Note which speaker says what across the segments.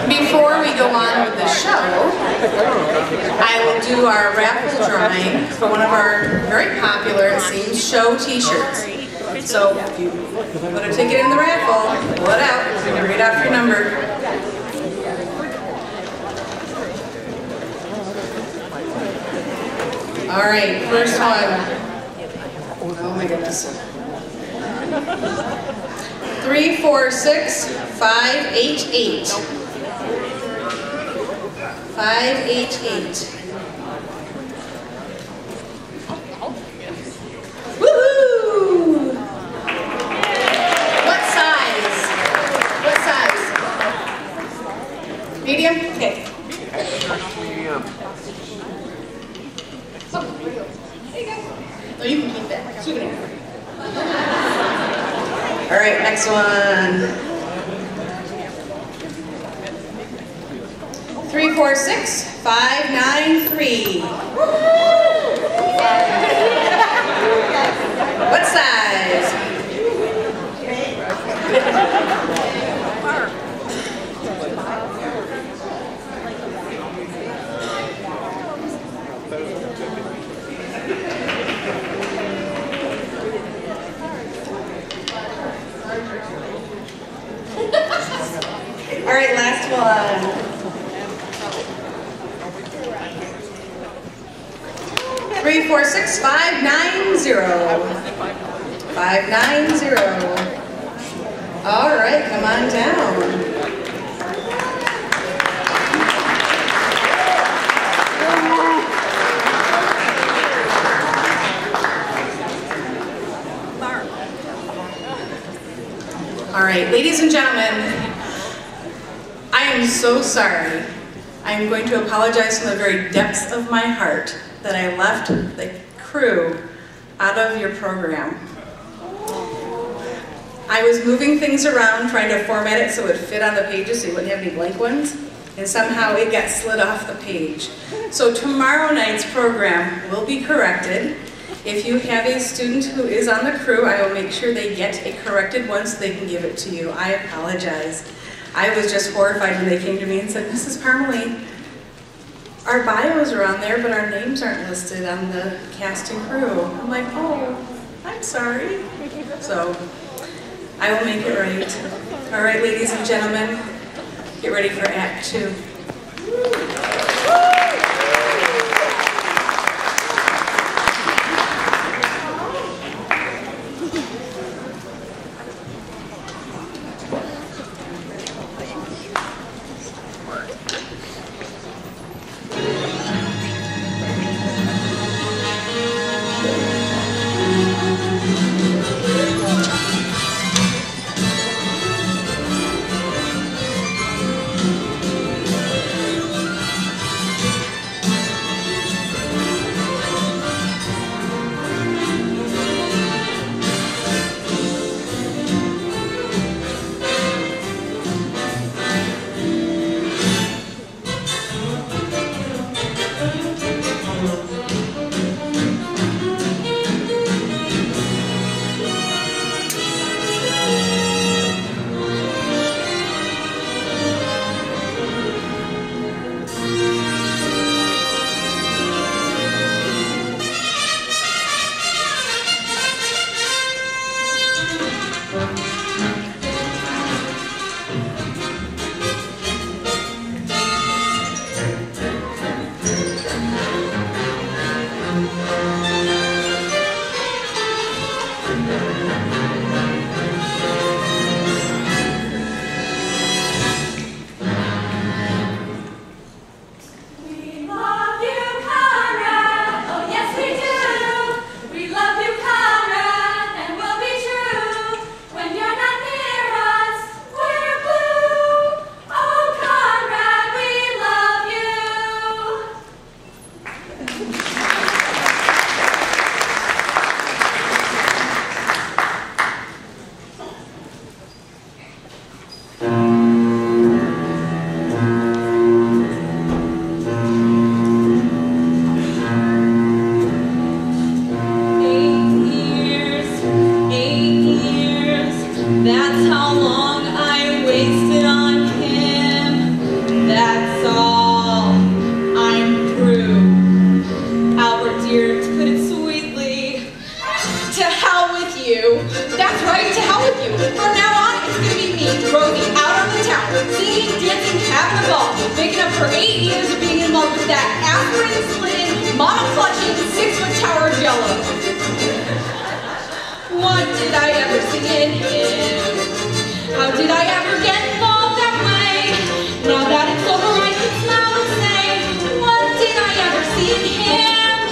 Speaker 1: Before we go on with the show, I will do our raffle drawing for one of our very popular, it seems, show t-shirts. So if you put a ticket in the raffle, pull it out, read off your number. All right, first one. Oh my goodness. 346588. 588. Woohoo! What size? What size? Medium? Okay.
Speaker 2: Medium.
Speaker 1: Oh, there you go. No, you can keep that. Souvenir. All right, next one. 346593. What size? All right, last one. 346590. 590. All right, come on down. All right, ladies and gentlemen, I am so sorry. I am going to apologize from the very depths of my heart that I left the crew out of your program. I was moving things around, trying to format it so it would fit on the pages so you wouldn't have any blank ones, and somehow it got slid off the page. So tomorrow night's program will be corrected. If you have a student who is on the crew, I will make sure they get a corrected one so they can give it to you. I apologize. I was just horrified when they came to me and said, Mrs. Parmalee, our bios are on there, but our names aren't listed on the cast and crew. I'm like, oh, I'm sorry. So, I will make it right. All right, ladies and gentlemen, get ready for Act 2.
Speaker 3: how long I wasted on him. That's all. I'm through. Albert dear, to put it sweetly, to hell with you. That's right, to hell with you. From now on, it's gonna be me, Rosie, out on the town, singing, dancing, having a ball, making up for 8 years of being in love with that aspirin-slitting, mama-clutching, 6-foot tower of jello. What did I ever see in him? How did I ever get involved that way? Now that it's over, I can smile and say, what did I ever see in him?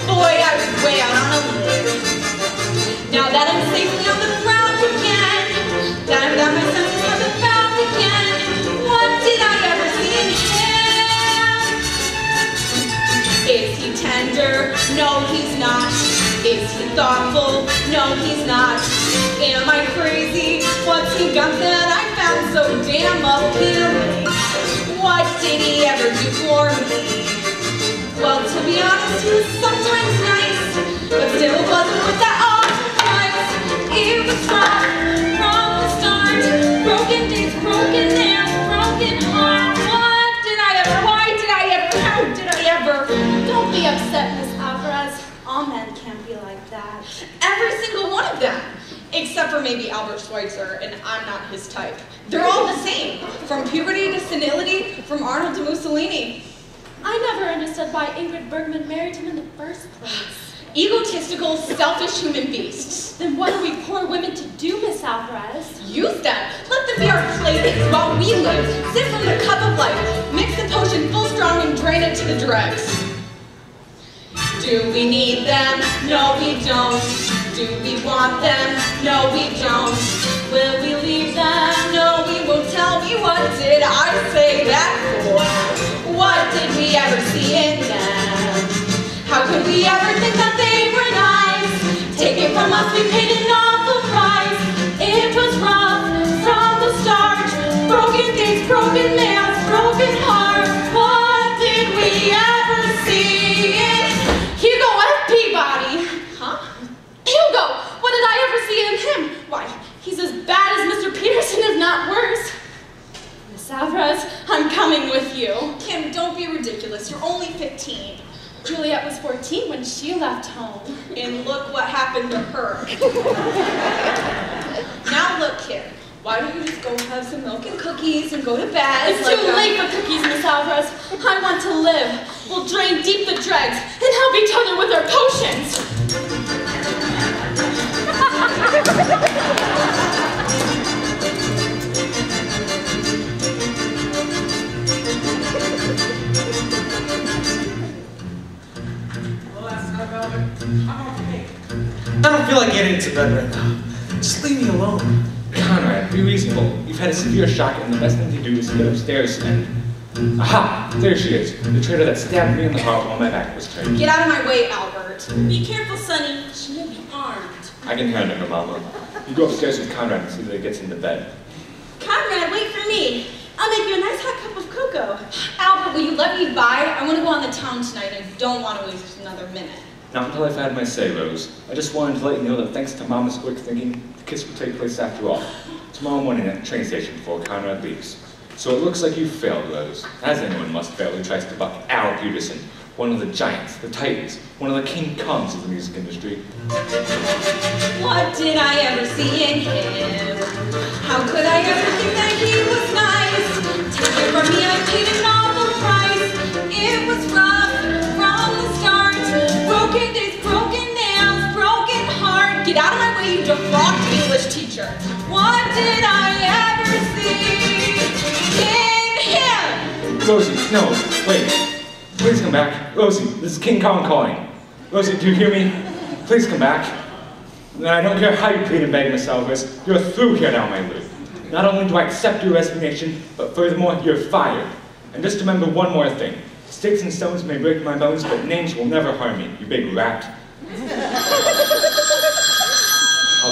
Speaker 3: Boy, I was way out on a limb. Now that I'm safely on the ground again, now that my senses have been found again, what did I ever see in him? Is he tender? No, he's not. Is he thoughtful? No, he's not. Am I crazy? What's he got that I found so damn appealing? What did he ever do for me? Well, to be honest, he was sometimes nice, but still it wasn't with that awesome price. It was rough from the start. Broken days, broken nails, broken heart. What did I ever? Why did I ever? How did I ever?
Speaker 4: Don't be upset, Miss Alvarez. All men can't be like that.
Speaker 3: Every single one of them. Except for maybe Albert Schweitzer, and I'm not his type. They're all the same. From puberty to senility, from Arnold to Mussolini.
Speaker 4: I never understood why Ingrid Bergman married him in the first place.
Speaker 3: Egotistical, selfish human beasts.
Speaker 4: Then what are we poor women to do, Miss Alvarez?
Speaker 3: Use them. Let them be our playthings while we live. Sip from the cup of life. Mix the potion full strong and drain it to the dregs. Do we need them? No, we don't. Do we want them? No, we don't. Will we leave them? No, we won't. Tell me, what did I say that for? What did we ever see in them? How could we ever think that they were nice? Take it from us, we paid an awful price. It was rough from the start. Broken days, broken nails, broken heart. What did we ever see in Hugo F. Peabody? Huh?
Speaker 4: Hugo! What did I ever see in him? Why, he's as bad as Mr. Peterson, if not worse. Miss Alvarez, I'm coming with you.
Speaker 3: Kim, don't be ridiculous. You're only 15.
Speaker 4: Juliet was 14 when she left home.
Speaker 3: And look what happened to her. Now look, Kim. Why don't you just go have some milk and cookies and go to bed?
Speaker 4: It's too late for cookies, Miss Alvarez. I want to live. We'll drain deep the dregs and help each other with our potions.
Speaker 5: I don't feel like getting into bed right now. Just leave me alone.
Speaker 6: Conrad, be reasonable. You've had a severe shock, and the best thing to do is to get upstairs and... Aha! There she is. The traitor that stabbed me in the heart while my back was turned.
Speaker 3: Get out of my way, Albert. Be careful, Sonny. She may be armed.
Speaker 6: I can handle her, Mama. You go upstairs with Conrad and see that he gets into bed.
Speaker 3: Conrad, wait for me. I'll make you a nice hot cup of cocoa. Albert, will you let me by? I want to go on the town tonight and don't want to waste another minute.
Speaker 6: Not until I've had my say, Rose. I just wanted to let you know that thanks to Mama's quick thinking, the kiss will take place after all. Tomorrow morning at the train station before Conrad leaves. So it looks like you failed, Rose. As anyone must fail who tries to buck Al Peterson, one of the giants, the titans, one of the King Kongs of the music industry.
Speaker 3: What did I ever see in him? How could I ever think that he was nice? Take it from me, I paid an awful price. It was rough from the start. Broken days, broken nails, broken heart. Get out of my way, you defrocked English teacher. What did I ever see in him?
Speaker 6: Rosie, no, wait. Please come back. Rosie, this is King Kong calling. Rosie, do you hear me? Please come back. And I don't care how you plead and beg, Miss Alvarez. You're through here now, my lord. Not only do I accept your resignation, but furthermore, you're fired. And just remember one more thing. Sticks and stones may break my bones, but names will never harm me, you big rat. I'll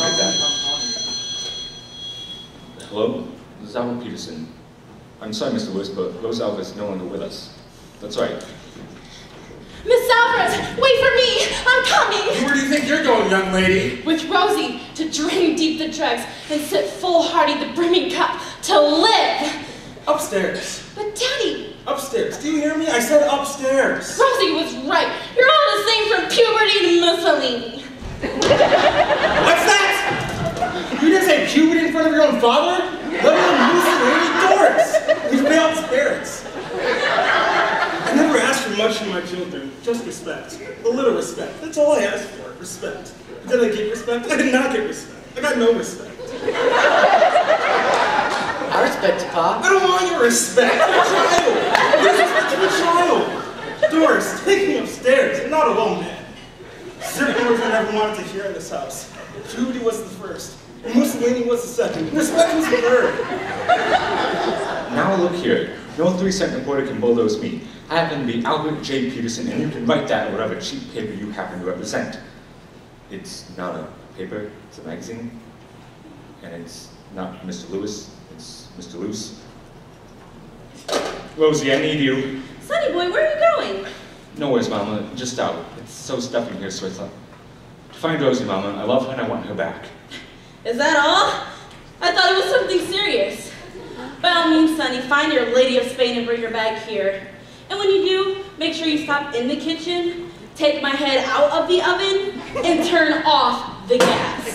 Speaker 6: get that. Hello? This is Albert Peterson. I'm sorry, Mr. Lewis, but Rose Alvarez is no longer with us. That's right.
Speaker 4: Miss Alvarez, wait for me! I'm coming!
Speaker 5: Where do you think you're going, young lady?
Speaker 4: With Rosie, to drain deep the dregs and sip full-hearty the brimming cup, to live!
Speaker 5: Upstairs.
Speaker 4: But Daddy!
Speaker 5: Upstairs. Do you hear me? I said upstairs.
Speaker 4: Rosie was right. You're all the same from puberty to Mussolini.
Speaker 5: What's that? You didn't say puberty in front of your own father? Let alone Mussolini, Doris. We failed parents. I never asked for much from my children, just respect. A little respect. That's all I asked for, respect. Did I get respect? I did not get respect. I got no respect.
Speaker 7: I respect you, Pa.
Speaker 5: I don't want your respect. You're a child. You're respect to a child. Doris, take me upstairs. I'm not alone, man. Certain words I never wanted to hear in this house. Puberty was the first. Mussolini was the second. Respect was the third.
Speaker 6: Now look here. No 3-cent reporter can bulldoze me. I happen to be Albert J. Peterson, and you can write that in whatever cheap paper you happen to represent. It's not a paper, it's a magazine. And it's not Mr. Lewis, it's Mr. Luce. Rosie, I need you.
Speaker 4: Sonny boy, where are you going?
Speaker 6: Nowhere's, Mama, just out. It's so stuffy here, so I thought. To find Rosie, Mama. I love her and I want her back.
Speaker 4: Is that all? I thought it was something serious. By all means, Sonny, find your Lady of Spain and bring her back here. And when you do, make sure you stop in the kitchen, take my head out of the oven, and turn off the gas.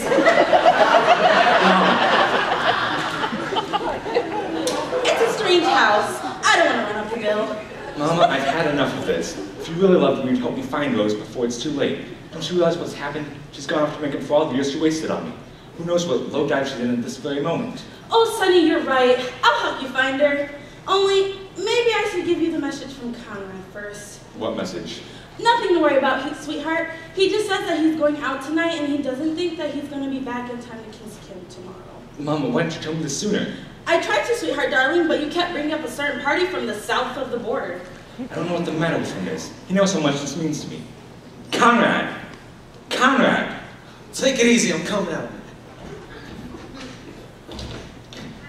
Speaker 4: It's a strange house. I don't want to run up the bill.
Speaker 6: Mama, I've had enough of this. If you really loved me, you'd help me find Rose before it's too late. Don't you realize what's happened? She's gone off to make up for all the years she wasted on me. Who knows what low dive she's in at this very moment.
Speaker 4: Oh, Sonny, you're right. I'll help you find her. Only, maybe I should give you the message from Conrad first.
Speaker 6: What message?
Speaker 4: Nothing to worry about, sweetheart. He just says that he's going out tonight and he doesn't think that he's going to be back in time to kiss Kim tomorrow.
Speaker 6: Mama, why didn't you tell me this sooner?
Speaker 4: I tried to, sweetheart, darling, but you kept bringing up a certain party from the south of the border.
Speaker 6: I don't know what the matter with him is. He knows how much this means to me. Conrad! Conrad!
Speaker 5: Take it easy, I'm coming out.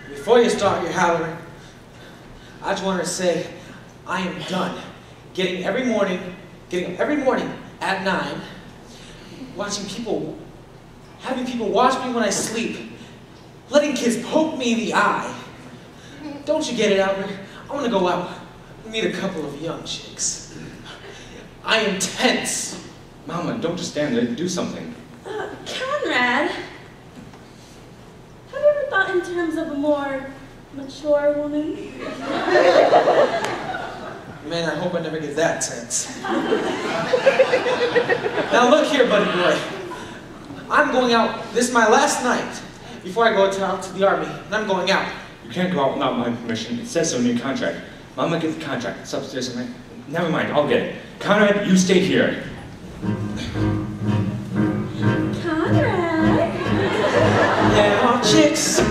Speaker 5: Before you start your hollering, I just want to say I am done getting up every morning at 9, having people watch me when I sleep, letting kids poke me in the eye. Don't you get it, Albert? I want to go out and meet a couple of young chicks. I am tense.
Speaker 6: Mama, don't just stand there, do something.
Speaker 4: Conrad, have you ever thought in terms of a more mature woman?
Speaker 5: Man, I hope I never get that tense. Now look here, buddy boy. I'm going out. This is my last night before I go out to the army, and I'm going out.
Speaker 6: You can't go out without my permission. It says so in your contract. Mama, get the contract. It's upstairs. Never mind, I'll get it. Conrad, you stay here.
Speaker 4: Conrad?
Speaker 5: There are chicks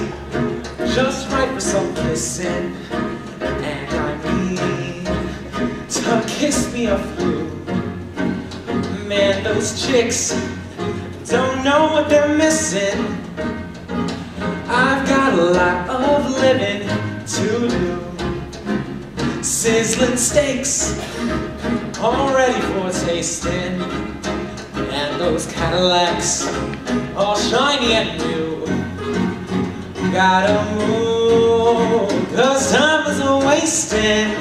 Speaker 5: just right for some kissing, and I mean to kiss me a few. Man, those chicks don't know what they're missing. I've got a lot of living to do. Sizzling steaks, all ready for tasting, and those Cadillacs, all shiny and new. Gotta move, 'cause time is a-wasting.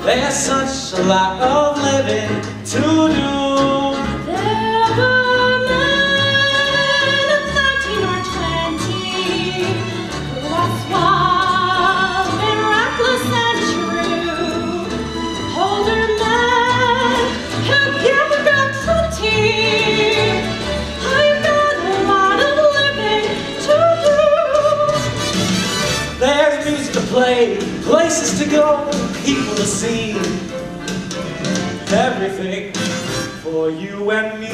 Speaker 5: There's such a lot of living to do.
Speaker 4: There were men of 19 or 20 who are suave, miraculous and true. Older men who give a girl 20. I've got a lot of living to do.
Speaker 5: There's music to play, places to go, people to see. Everything for you and me.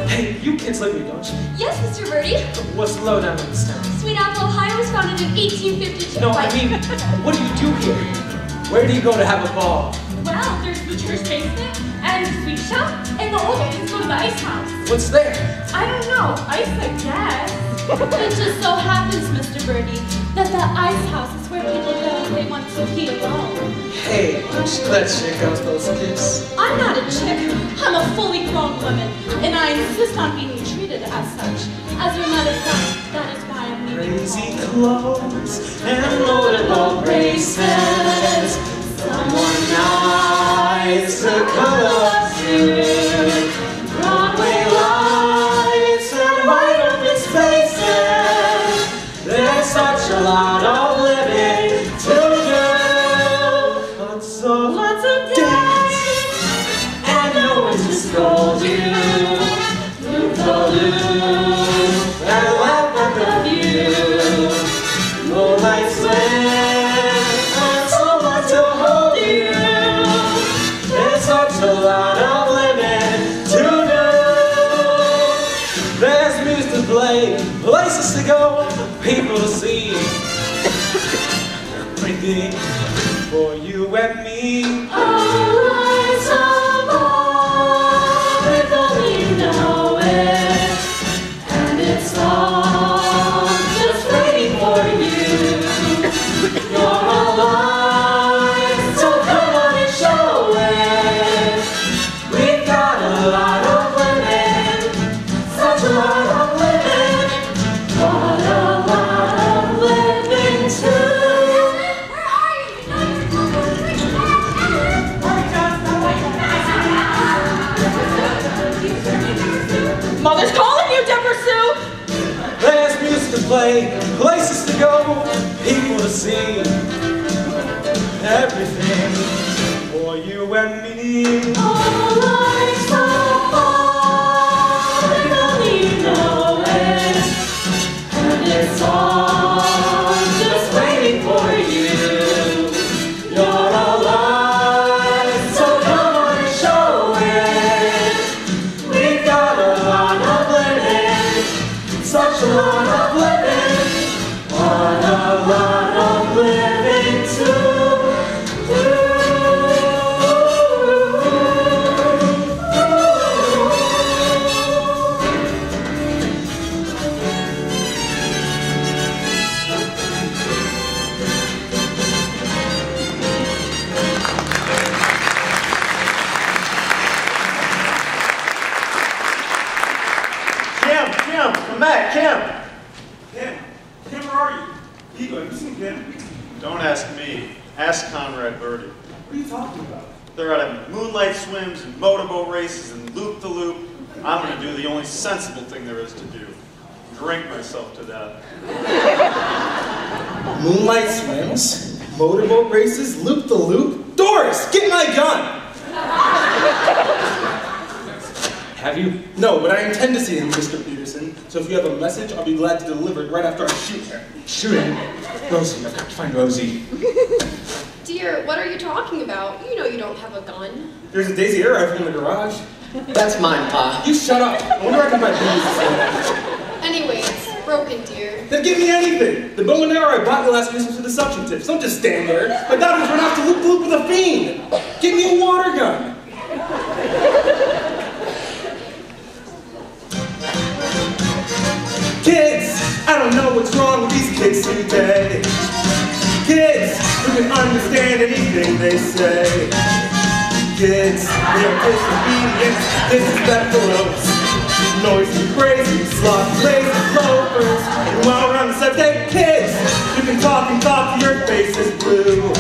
Speaker 5: Hey, you kids live here, don't you?
Speaker 8: Yes, Mr. Birdie.
Speaker 5: What's the lowdown in this town?
Speaker 8: Sweet Apple, Ohio was founded in 1852.
Speaker 5: No, I mean, what do you do here? Where do you go to have a ball?
Speaker 8: Well, there's the church basement, and the sweet shop, and the old ladies go to the ice house.
Speaker 5: What's there?
Speaker 8: I don't know. Ice, I guess.
Speaker 4: It just so happens, Mr. Birdie, that the ice house is where people go if they want to be alone.
Speaker 5: Hey, don't you let chick out those kicks.
Speaker 4: I'm not a chick. I'm a fully grown woman, and I insist on being treated as such. As a matter of fact, that is why I'm leaving
Speaker 5: Crazy
Speaker 4: home.
Speaker 5: clothes and loadable braces. Someone nice to come up to. Broadway lights and wide open spaces. There's such a lot of living to do. Lots of days, and no one to scold you. Loop the loop, and laugh at the view. Moonlight swim, and someone to hold you. There's such a lot of living to do. There's music to play, places to go, people to see. Everything for you and me. Our lives are born, if only you know it. And it's all just waiting for you. You're alive, so come on and show it. We've got a lot of living, such a lot of living. What a lot of living too.
Speaker 4: Mother's calling you, Dipper Sue!
Speaker 5: There's music to play, places to go, people to see. Everything for you and me. Our lives are hard, if only you know it. And it's all just waiting for you. You're alive, so come on and show it. We've got a lot of living, such a lot of living. What a lot of living to do.
Speaker 2: Kim, come back, Kim, where are you? Ego, have you seen Kim? Don't ask me. Ask Conrad Birdie.
Speaker 5: What are you talking about?
Speaker 2: They're out having moonlight swims and motorboat races and loop-the-loop. I'm going to do the only sensible thing there is to do. Drink myself to death.
Speaker 5: Moonlight swims, motorboat races, loop-the-loop. Doris, get my gun!
Speaker 6: Have you?
Speaker 5: No, but I intend to see him, Mr. Peterson. So if you have a message, I'll be glad to deliver it right after I shoot him.
Speaker 6: Shoot him? Rosie, I've got to find Rosie.
Speaker 8: Dear, what are you talking about? You know you don't have a gun.
Speaker 5: There's a Daisy air rifle in the garage.
Speaker 7: That's mine, Pa.
Speaker 5: You shut up. I wonder if I can buy Daisy.
Speaker 8: Anyway, it's broken, dear.
Speaker 5: Then give me anything. The bow and arrow I bought you last Christmas with the suction tips. Don't just stand there. My daughter's run off to loop-the-loop with a fiend. Give me a water gun. Kids, I don't know what's wrong with these kids today. Kids who can understand anything they say. Kids, they are disobedient, disrespectful oaks. Noisy, crazy, sloth, lazy loafers. And while we're on the subject, kids, you can talk and talk to your face is blue.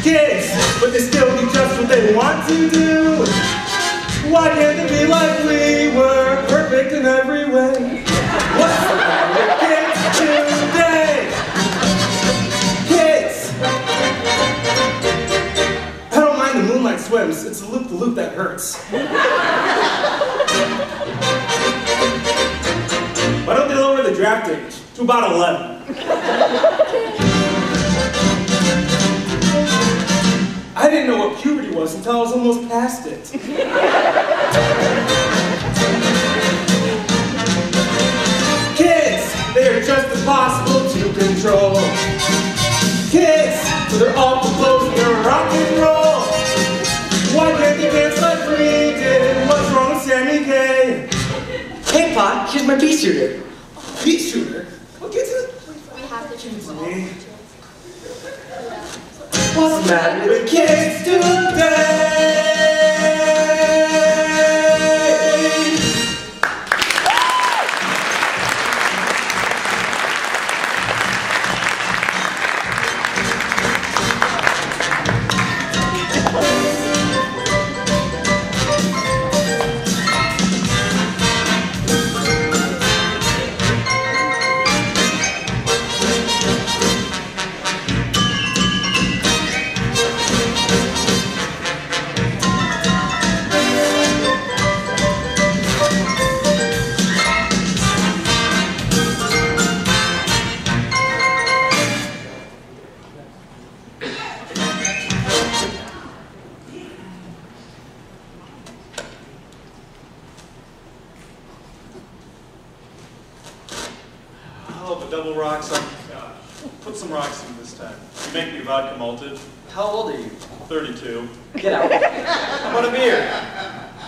Speaker 5: Kids, but they still do just what they want to do. Why can't they be like we were, perfect in every way? What's the matter with kids today? Kids! I don't mind the moonlight swims. It's the loop-the-loop that hurts. Why don't they lower the draft age to about 11? I didn't know what puberty was until I was almost past it. Kids, they are just impossible to control. Kids, so they're all composed in rock and roll. Why can't they dance like we did? What's wrong with Sammy K?
Speaker 7: Hey, Pa, here's my pea shooter.
Speaker 5: Pea mad with kids today.
Speaker 2: Oh, the double rocks. Put some rocks in this time. You make me vodka malted.
Speaker 7: How old are you?
Speaker 2: 32.
Speaker 7: Get out. How about a beer?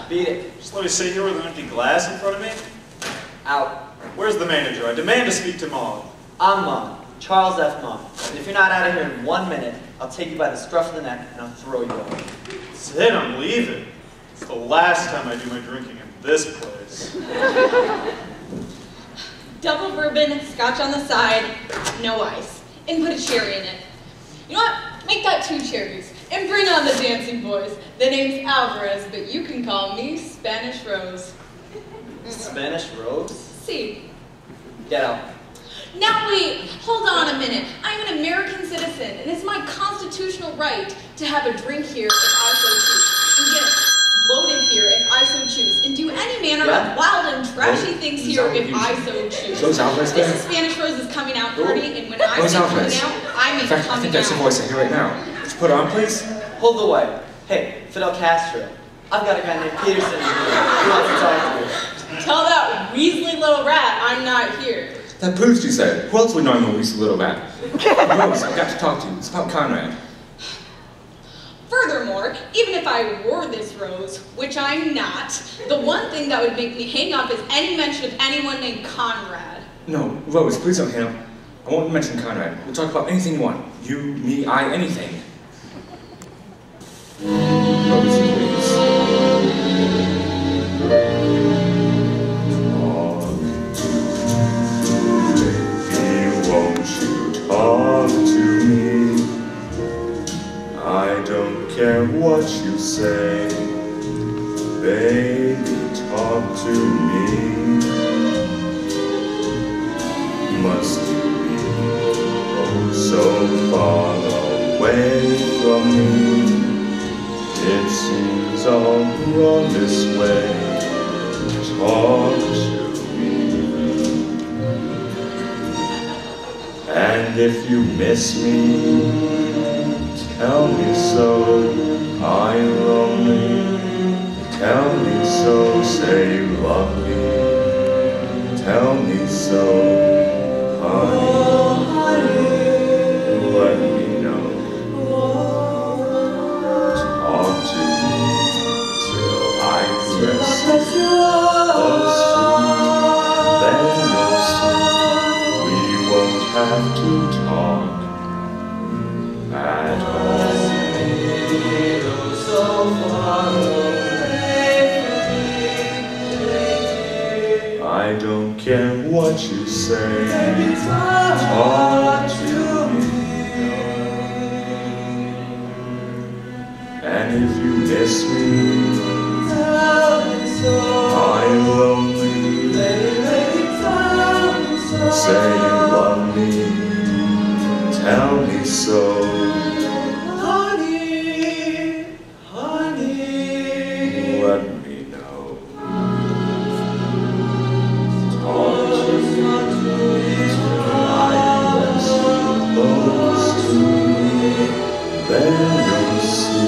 Speaker 7: Beat it.
Speaker 2: Just let me sit here with an empty glass in front of me.
Speaker 7: Out.
Speaker 2: Where's the manager? I demand to speak to Mom.
Speaker 7: I'm Mom. Charles F. Mom. And if you're not out of here in 1 minute, I'll take you by the scruff of the neck and I'll throw you over.
Speaker 2: That's it, I'm leaving. It's the last time I do my drinking in this place.
Speaker 3: Double bourbon, scotch on the side, no ice. And put a cherry in it. You know what? Make that 2 cherries. And bring on the dancing boys. The name's Alvarez, but you can call me Spanish Rose.
Speaker 7: Spanish Rose?
Speaker 3: See.
Speaker 7: Get out.
Speaker 3: Now wait, hold on a minute. I'm an American citizen, and it's my constitutional right to have a drink here if I so choose, and get loaded here if I so choose, and do any manner of wild and trashy things here if I so choose.
Speaker 6: Those Alvarez
Speaker 3: This
Speaker 6: there?
Speaker 3: is Spanish Rose's coming out party, and when I
Speaker 6: Those
Speaker 3: say coming
Speaker 6: Alvarez.
Speaker 3: out, I mean
Speaker 6: In fact, I
Speaker 3: coming
Speaker 6: think that's the
Speaker 3: out.
Speaker 6: voice I hear right now. Let's put it on, please.
Speaker 7: Hold the way. Hey, Fidel Castro. I've got a guy named Peterson in here who wants to talk to you.
Speaker 3: Tell that weaselly little rat I'm not here.
Speaker 6: That proves you said. Who else would know I'm a least little rat? Rose, I've got to talk to you. It's about Conrad.
Speaker 3: Furthermore, even if I were this Rose, which I'm not, the one thing that would make me hang up is any mention of anyone named Conrad.
Speaker 6: No, Rose, please don't hang up. I won't mention Conrad. We'll talk about anything you want. You, me, I, anything. Rose, please.
Speaker 9: Won't you talk to me? I don't care what you say. Baby, talk to me. Must you be oh so far away from me? It seems I'll run this way. Talk to me. And if you miss me, tell me so. I'm lonely. Tell me so. Say you love me. Tell me so, honey. Let me know. Talk to me till I rest close to you. Then you'll see we won't have to talk at all. I don't care what you say. Talk to me. And if you miss me, I'm lonely. Say you love me. Tell me so. Honey, honey. Let me know. Talk to me till I rest close to me. Then you'll see.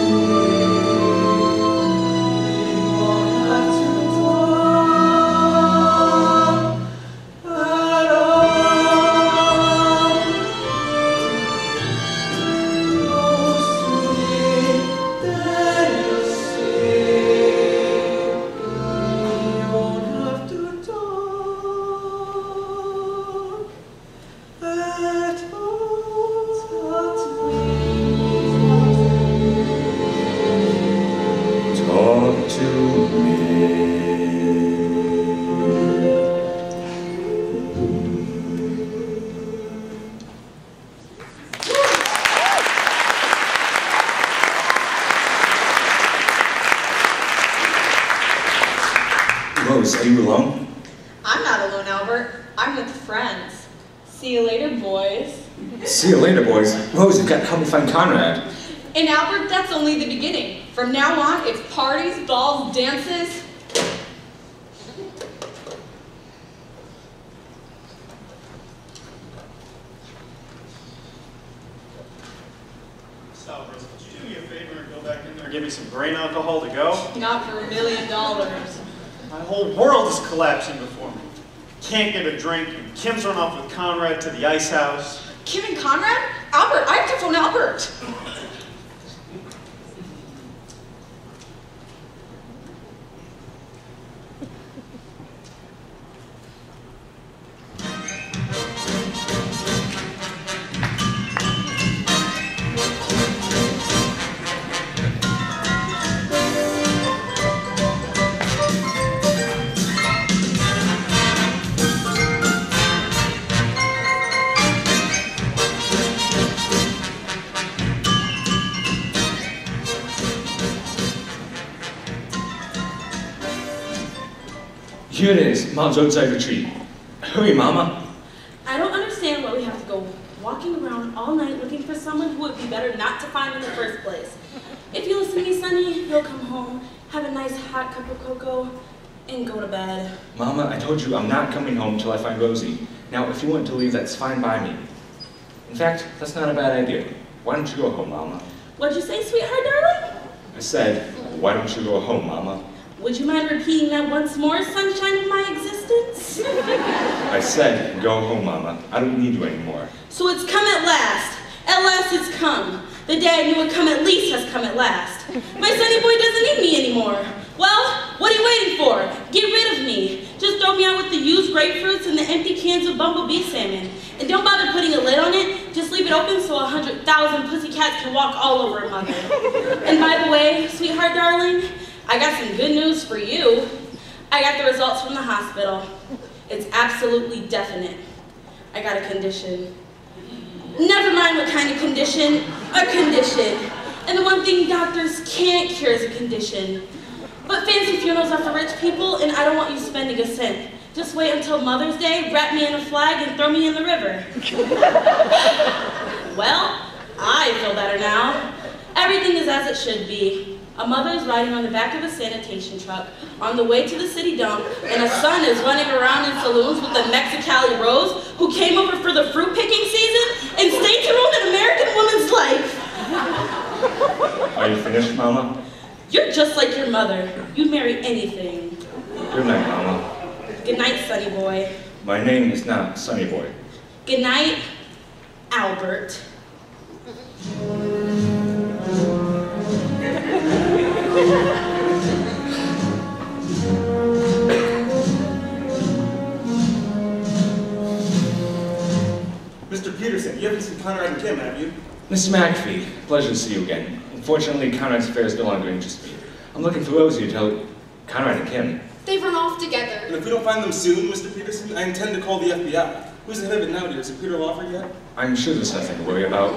Speaker 4: I'm with friends. See you later, boys.
Speaker 6: See you later, boys. Rose, you've got to help me find Conrad.
Speaker 4: And Albert, that's only the beginning. From now on, it's parties, balls, dances.
Speaker 2: Sal, Rose, could you do me a favor and go back in there and give me some grain alcohol to go?
Speaker 4: Not for $1 million.
Speaker 2: My whole world is collapsing before me. Can't get a drink, and Kim's run off with Conrad to the ice house.
Speaker 4: Kim and Conrad? Albert, I have to phone Albert.
Speaker 6: Here it is, Mom's roadside retreat. Hurry, Mama.
Speaker 4: I don't understand why we have to go walking around all night looking for someone who would be better not to find in the first place. If you listen to me, Sonny, you'll come home, have a nice hot cup of cocoa, and go to bed.
Speaker 6: Mama, I told you I'm not coming home till I find Rosie. Now, if you want to leave, that's fine by me. In fact, that's not a bad idea. Why don't you go home, Mama?
Speaker 4: What'd you say, sweetheart, darling?
Speaker 6: I said, why don't you go home, Mama?
Speaker 4: Would you mind repeating that once more, sunshine of my existence?
Speaker 6: I said, go home, Mama. I don't need you anymore.
Speaker 4: So it's come at last. At last it's come. The day I knew it would come at least has come at last. My Sonny boy doesn't need me anymore. Well, what are you waiting for? Get rid of me. Just throw me out with the used grapefruits and the empty cans of bumblebee salmon. And don't bother putting a lid on it. Just leave it open so 100,000 pussycats can walk all over a mother. And by the way, sweetheart darling, I got some good news for you. I got the results from the hospital. It's absolutely definite. I got a condition. Never mind what kind of condition, a condition. And the one thing doctors can't cure is a condition. But fancy funerals are for rich people, and I don't want you spending a cent. Just wait until Mother's Day, wrap me in a flag, and throw me in the river. Well, I feel better now. Everything is as it should be. A mother is riding on the back of a sanitation truck on the way to the city dump, and a son is running around in saloons with a Mexicali Rose who came over for the fruit picking season and stayed to ruin an American woman's life.
Speaker 6: Are you finished, Mama?
Speaker 4: You're just like your mother. You'd marry anything.
Speaker 6: Good night, Mama.
Speaker 4: Good night, Sonny boy.
Speaker 6: My name is not Sonny Boy.
Speaker 4: Good night, Albert.
Speaker 5: Mr. Peterson, you haven't seen Conrad and Kim, have you?
Speaker 6: Mr. McAfee, pleasure to see you again. Unfortunately, Conrad's affairs no longer interest me. I'm looking for Rosie to tell Conrad and Kim.
Speaker 8: They've run off together.
Speaker 5: And if we don't find them soon, Mr. Peterson, I intend to call the FBI. Who's the head of it now, dear? Is it Peter Lawford yet?
Speaker 6: I'm sure there's nothing to worry about.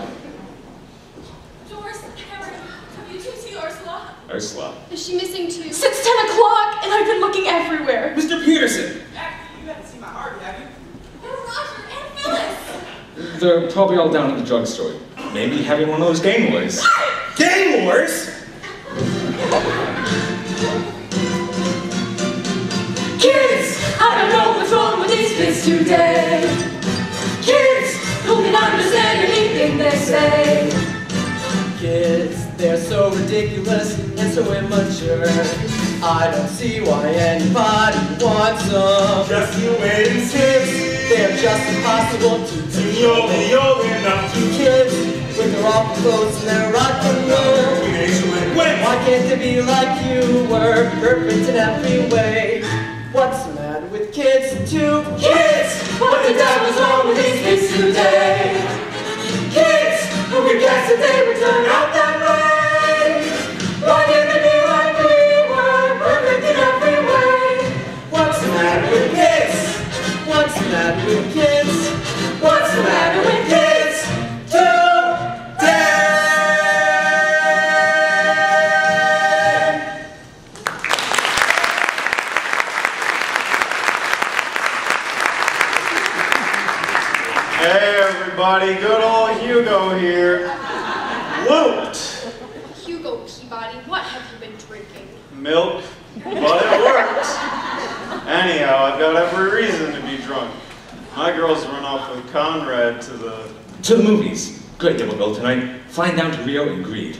Speaker 3: Doris, Cameron, have you two seen Ursula?
Speaker 6: Ursula.
Speaker 8: Is she missing too?
Speaker 3: Since 10 o'clock, and I've been looking everywhere.
Speaker 5: Mr. Peterson!
Speaker 7: You haven't seen my heart, have you?
Speaker 3: Where's Roger and Phyllis?
Speaker 6: They're probably all down at the drugstore. Maybe having one of those game wars.
Speaker 5: Gang Wars?
Speaker 3: Kids, I don't know what's wrong with these kids today. Kids who can understand anything they say.
Speaker 10: Kids, they're so ridiculous and so immature. I don't see why anybody wants them.
Speaker 9: Just you wait and see.
Speaker 10: They're just impossible to
Speaker 9: You'll be old enough to
Speaker 10: kids with their awful clothes and their rock and roll.
Speaker 9: teenage delinquent.
Speaker 10: Why can't they be like you were, perfect in every way? What's the matter with kids too?
Speaker 3: Kids, what the devil's wrong with these kids today? Kids who could guess that they would turn out that way. Why can't they be like we were, perfect in every way?
Speaker 10: What's the matter with kids? What's the matter with kids?
Speaker 3: What's the matter with kids today?
Speaker 2: Hey everybody, good old Hugo here. Looped.
Speaker 8: Hugo Peabody, what have you been drinking?
Speaker 2: Milk, but it works. Anyhow, I've got every reason to be drunk. My girls run off with Conrad to the
Speaker 6: movies. Great double bill tonight. Flying down to Rio and Greed.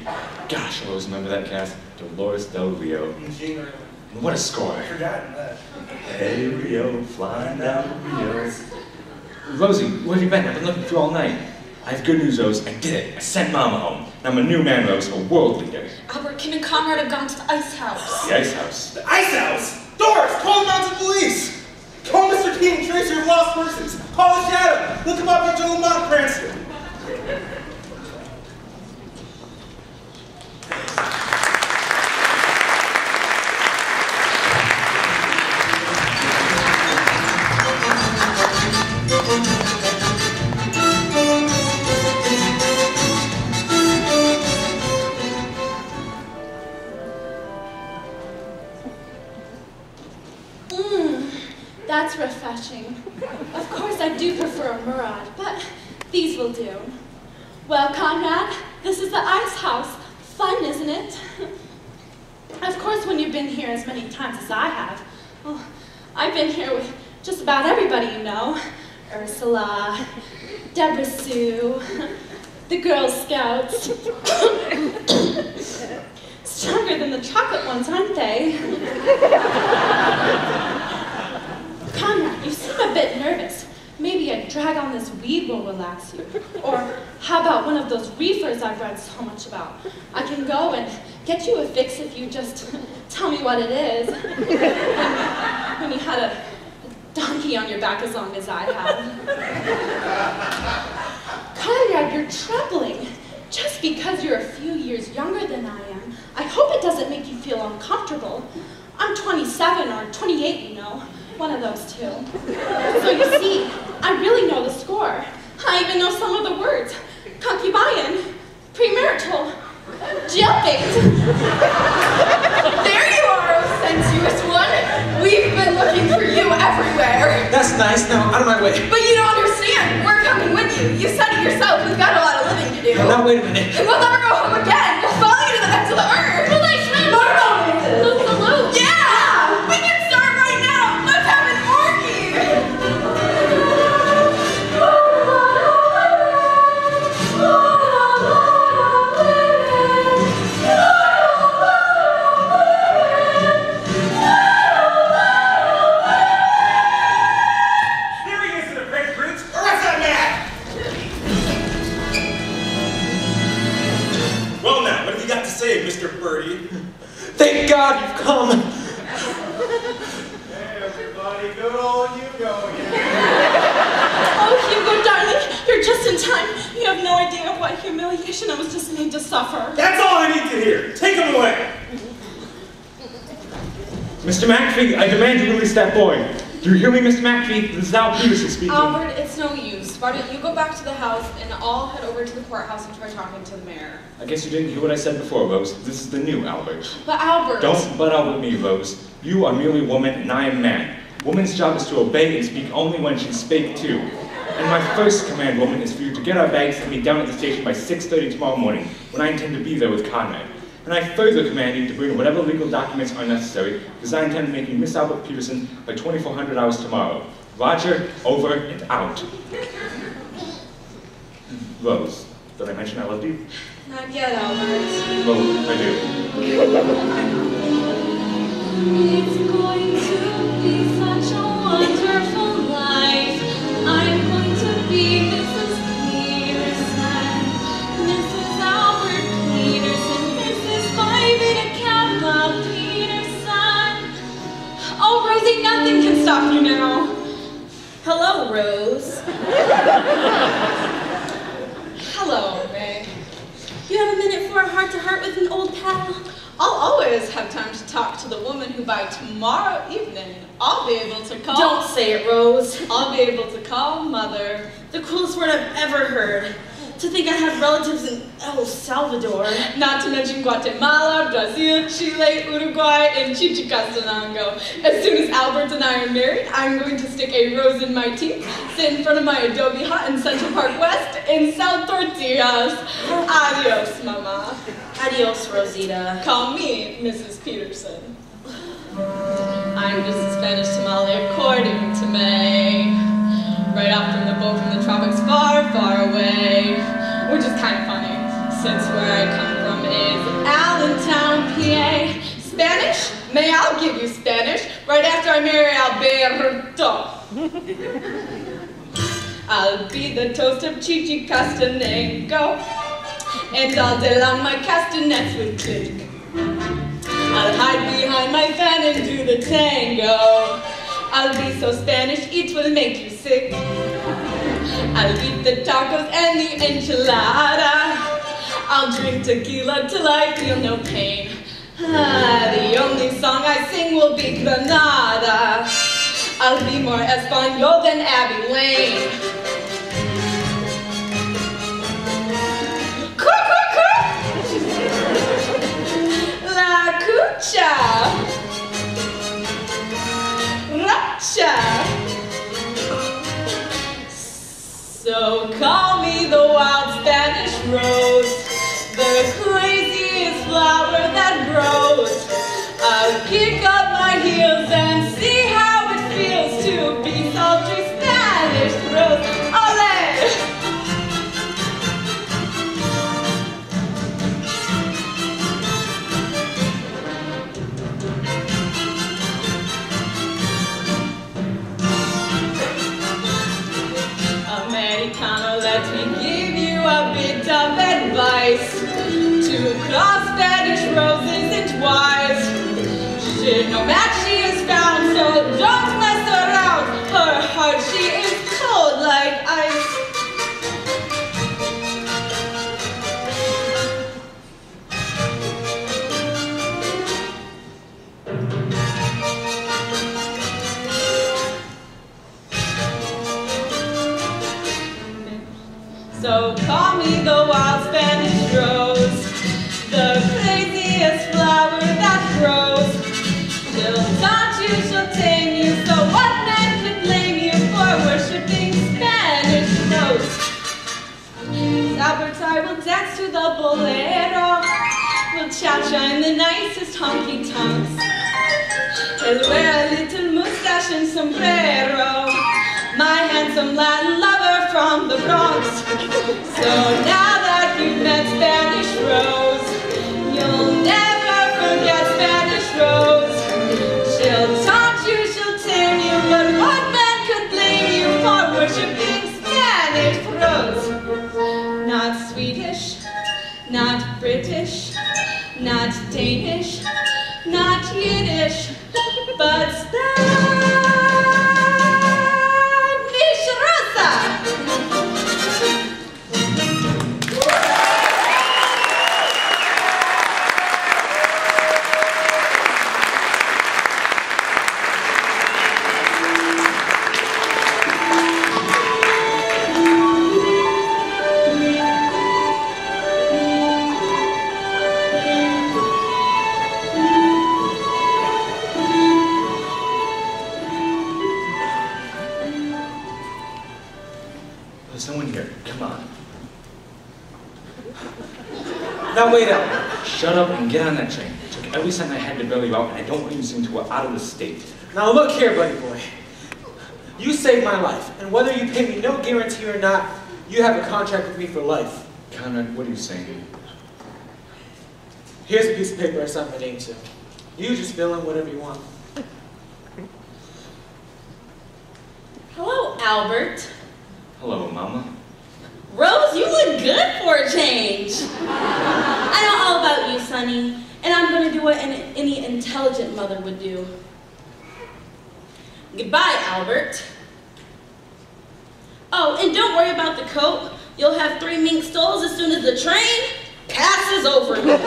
Speaker 6: Gosh, I always remember that cast. Dolores Del Rio.
Speaker 5: Ingenious.
Speaker 6: And what a score.
Speaker 5: I forgot that.
Speaker 9: Hey Rio, flying down to Rio.
Speaker 6: Rosie, where have you been? I've been looking for you all night. I have good news, Rose. I did it. I sent Mama home. And I'm a new man, Rose, a world leader.
Speaker 3: Albert, Kim and Conrad have gone to the ice house.
Speaker 6: The ice house.
Speaker 5: The ice house! Doris, call the mounted police! Call Mr. King, tracer of lost persons. Call the shadow. Look him up at Joe Lamont Cranston.
Speaker 4: That's refreshing. Of course, I do prefer a Murad, but these will do. Well, Conrad, this is the ice house. Fun, isn't it? Of course, when you've been here as many times as I have. Well, I've been here with just about everybody you know. Ursula, Deborah Sue, the Girl Scouts. Stronger than the chocolate ones, aren't they? Conrad, you seem a bit nervous. Maybe a drag on this weed will relax you. Or how about one of those reefers I've read so much about? I can go and get you a fix if you just tell me what it is. When you had a donkey on your back as long as I have. Conrad, you're trembling. Just because you're a few years younger than I am, I hope it doesn't make you feel uncomfortable. I'm 27 or 28, you know. One of those two. So you see, I really know the score. I even know some of the words. Concubine, premarital, jailbait.
Speaker 8: There you are, oh sensuous one. We've been looking for you everywhere.
Speaker 5: That's nice. Now, out of my way.
Speaker 8: But you don't understand. We're coming with you. You said it yourself. We've got a lot of living to do.
Speaker 5: Now, wait a minute.
Speaker 8: We'll never go home again. We'll follow you to the ends of the earth. Will I swim?
Speaker 4: Loop the loop.
Speaker 8: Yeah! We can start right now. Let's have an
Speaker 5: Mr. Birdie. Thank God you've come.
Speaker 2: Hey everybody, good old Hugo here.
Speaker 4: Oh, Hugo, darling, you're just in time. You have no idea of what humiliation I was just made to suffer.
Speaker 5: That's all I need to hear. Take him away.
Speaker 6: Mr. McPhee, I demand you release that boy. Do you hear me, Mr. McPhee? This is Al Peterson speaking.
Speaker 3: Albert, it's no use. Why don't you go back to the house and I'll head over to the courthouse and try talking to the mayor.
Speaker 6: I guess you didn't hear what I said before, Rose. This is the new Albert.
Speaker 3: But Albert...
Speaker 6: Don't butt out with me, Rose. You are merely a woman and I am man. Woman's job is to obey and speak only when she's spake to. And my first command, woman, is for you to get our bags and meet down at the station by 6:30 tomorrow morning, when I intend to be there with Conrad. And I further command you to bring whatever legal documents are necessary, because I intend to make you Miss Albert Peterson by 2400 hours tomorrow. Roger, over and out. Rose, did I mention I loved you?
Speaker 3: Not yet, Albert.
Speaker 6: Well, I do.
Speaker 4: It's going to be such a wonderful life. I'm going to be Mrs. Peterson, Mrs. Albert Peterson, Mrs. Bye Birdie Act Peterson. Oh, Rosie, nothing can stop you now. Hello, Rose. Hello, Meg. You have a minute for a heart-to-heart with an old pal?
Speaker 3: I'll always have time to talk to the woman who by tomorrow evening I'll be able to call...
Speaker 4: Don't say it, Rose.
Speaker 3: I'll be able to call Mother.
Speaker 4: The coolest word I've ever heard. to think I have relatives in El Salvador.
Speaker 3: Not to mention Guatemala, Brazil, Chile, Uruguay, and Chichicastenango. As soon as Albert and I are married, I'm going to stick a rose in my teeth, sit in front of my adobe hut in Central Park West, and sell tortillas. Adios, Mama.
Speaker 4: Adios, Rosita.
Speaker 3: Call me Mrs. Peterson. I'm just a Spanish tamale according to May. Right off from the boat from the tropics far, far away. Which is kind of funny, since where I come from is Allentown, PA. Spanish? May I'll give you Spanish right after I marry Alberto. I'll be the toast of Chichicastenango, and all day long my castanets will click. I'll hide behind my fan and do the tango. I'll be so Spanish, it will make you sick. I'll eat the tacos and the enchilada. I'll drink tequila till I feel no pain. The only song I sing will be Granada. I'll be more Espanol than Abby Lane. La cucha. Racha. So call me the wild Spanish rose, the craziest flower that grows. I'll kick up my heels and see how it feels to be sultry Spanish rose. Ole! Americano, let me give you a bit of advice. To cross Spanish roses isn't wise. Shit, no match she is found, so don't mess around. Her heart, she is cold like ice. So call me the wild Spanish rose, the craziest flower that grows. She'll taunt you, she'll tame you, so what man could blame you for worshipping Spanish rose? Alberts, I will dance to the bolero, we'll cha-cha in the nicest honky-tonks. He'll wear a little mustache and sombrero, my handsome Latin lover from the Bronx. So now that you've met Spanish Rose, you'll never forget Spanish Rose. She'll taunt you, she'll tame you, but what man could blame you for worshipping Spanish Rose? Not Swedish, not British, not Danish, not Yiddish, but Spanish Rosa!
Speaker 6: There's no one here. Come on.
Speaker 5: Now wait up.
Speaker 6: Shut up and get on that train. I took every cent I had to bail you out, and I don't want you to seem to go out of the state.
Speaker 5: Now look here, buddy boy. You saved my life, and whether you pay me no guarantee or not, you have a contract with me for life.
Speaker 6: Conrad, what are you saying?
Speaker 5: Here's a piece of paper I signed my name to. You just fill in whatever you want.
Speaker 4: Hello, Albert.
Speaker 6: Hello, Mama.
Speaker 4: Rose, you look good for a change. I know all about you, Sonny, and I'm going to do what any intelligent mother would do. Goodbye, Albert. Oh, and don't worry about the coat. You'll have 3 mink stoles as soon as the train passes over you.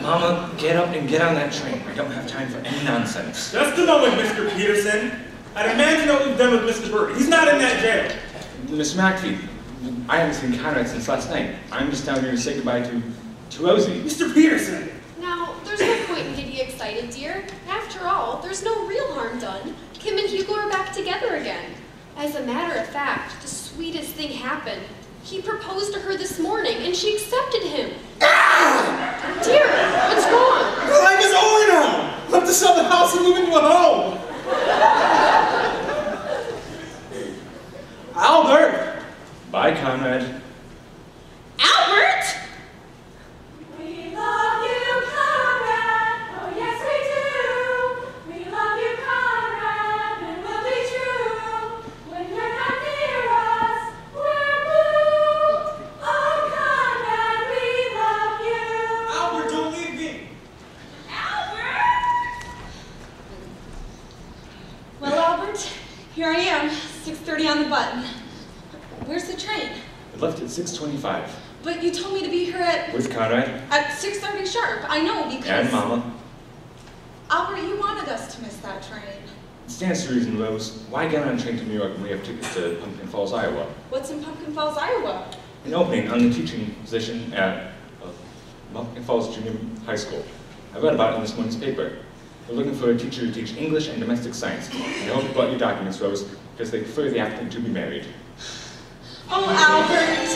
Speaker 6: Mama, get up and get on that train. I don't have time for any nonsense.
Speaker 5: Just a moment, Mr. Peterson. I demand to know what you've done with Mr. Bird. He's not in that jail.
Speaker 6: Mr. McAfee, I haven't seen Conrad since last night. I'm just down here to say goodbye to Rosie.
Speaker 5: Mr. Peterson!
Speaker 8: Now, there's no point in getting excited, dear. After all, there's no real harm done. Kim and Hugo are back together again. As a matter of fact, the sweetest thing happened. He proposed to her this morning, and she accepted him.
Speaker 5: Ah!
Speaker 8: Dear, what's wrong?
Speaker 5: Life is over now! I have to sell the house and move into a home! Albert!
Speaker 6: Bye, Conrad.
Speaker 4: Albert!
Speaker 3: We love you, Conrad. Oh, yes, we do. We love you, Conrad, and we'll be true. When you're not near us, we're blue. Oh, Conrad, we love you.
Speaker 5: Albert, don't leave me!
Speaker 3: Albert!
Speaker 4: Well, Albert, here I am, 6:30 on the button. Where's the train?
Speaker 6: It left at 6:25.
Speaker 4: But you told me to be here at
Speaker 6: With Conrad
Speaker 4: 6:30 sharp. I know because...
Speaker 6: and Mama.
Speaker 4: Albert, you wanted us to miss that train.
Speaker 6: It stands to reason, Rose. Why get on a train to New York when we have tickets to Pumpkin Falls, Iowa?
Speaker 4: What's in Pumpkin Falls, Iowa?
Speaker 6: An opening on the teaching position at Pumpkin Falls Junior High School. I read about it in this morning's paper. They're looking for a teacher to teach English and domestic science. And I hope you brought your documents, Rose, because they prefer the applicant to be married.
Speaker 4: Oh, Albert!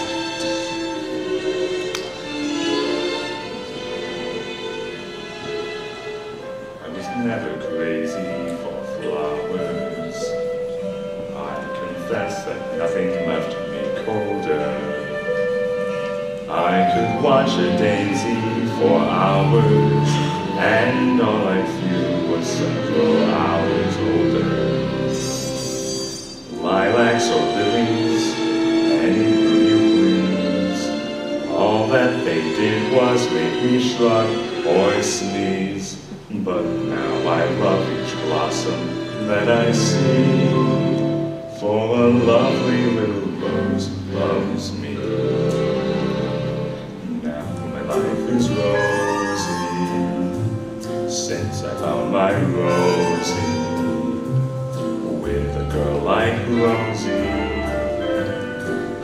Speaker 9: I was never crazy for flowers. I confess that nothing left me colder. I could watch a daisy for hours, and all I feel was several hours older. Lilacs or lilies, any blue you please. All that they did was make me shrug or sneeze. But now I love each blossom that I see, for a lovely little rose loves me. Now my life is rosy, since I found my Rosie. With a girl like Rosie,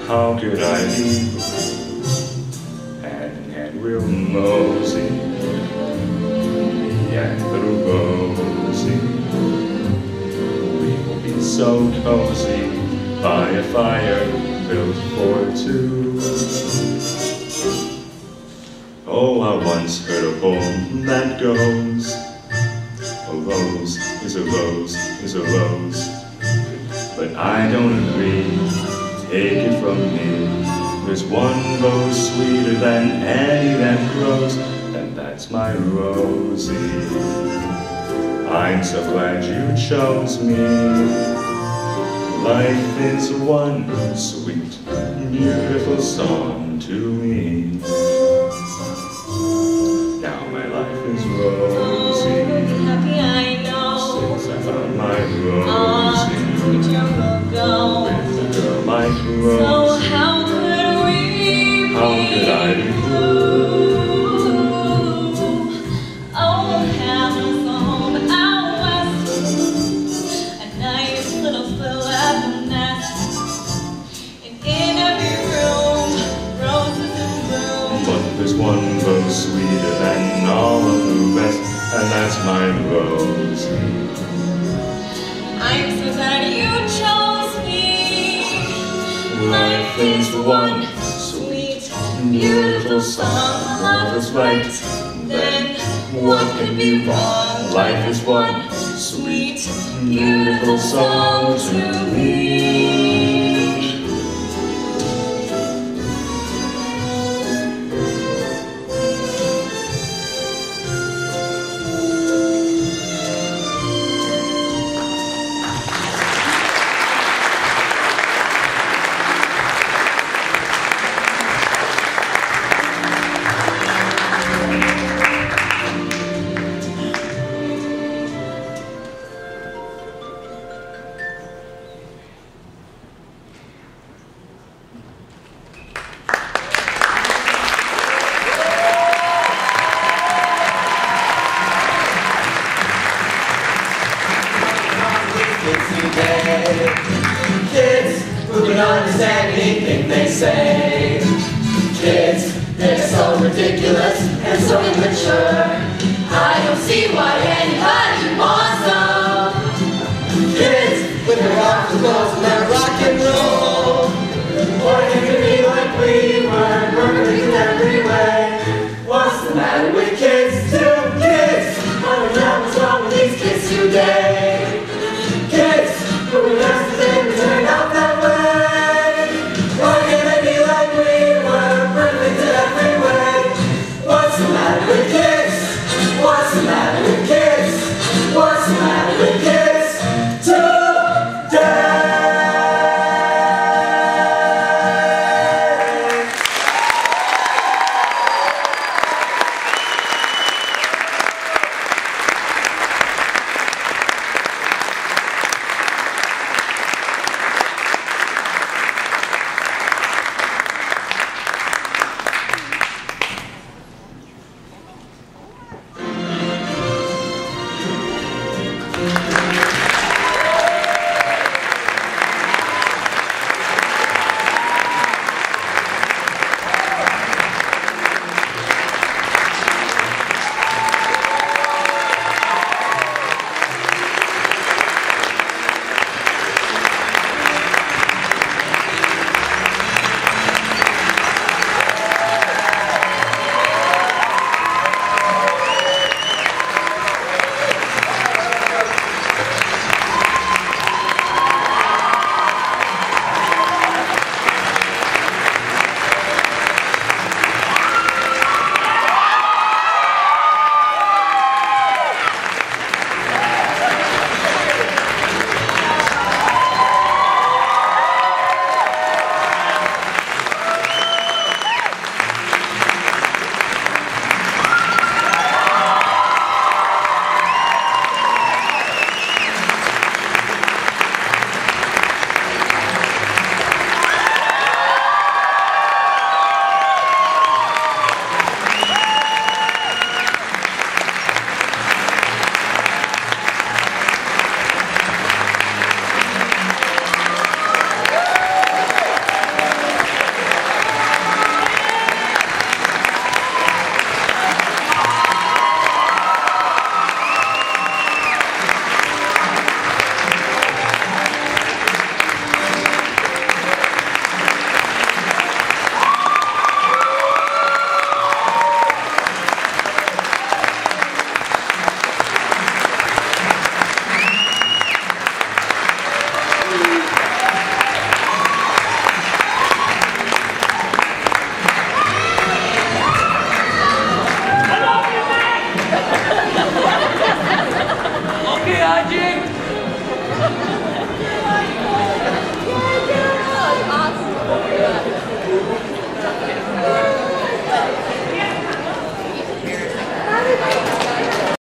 Speaker 9: how could I be blue? Hand in hand we'll mosey, me and little Rosie. We will be so cozy by a fire built for two. Oh, I once heard a poem that goes, a rose is a rose is a rose. But I don't agree, take it from me. There's one rose sweeter than any that grows, and that's my Rosie. I'm so glad you chose me. Life is one sweet, beautiful song to me. Now my life is rosy,
Speaker 4: Happy I know.
Speaker 9: since I found my Rosie.
Speaker 4: Go.
Speaker 9: With a girl like
Speaker 4: So
Speaker 9: Rosie,
Speaker 4: how could we be
Speaker 9: how could I be blue?
Speaker 4: Oh, heaven's home out west, a nice little silhouette nest, and in every room, roses in bloom.
Speaker 9: But there's one rose sweeter than all of the rest, and that's my Rosie.
Speaker 4: I'm so glad you chose me.
Speaker 9: Life is one
Speaker 4: sweet, beautiful song. Love is right, then what could be wrong?
Speaker 9: Life is one
Speaker 4: Sweet, beautiful song to me.
Speaker 10: understand anything they say. Kids, they're so ridiculous and so immature. I don't see why anybody wants them. Kids, with their arms closed and their rock and roll. Why can't they be like we were, perfect in every way? What's the matter with kids? Two kids, I don't know what's wrong with these kids today. Kids, who are yesterday.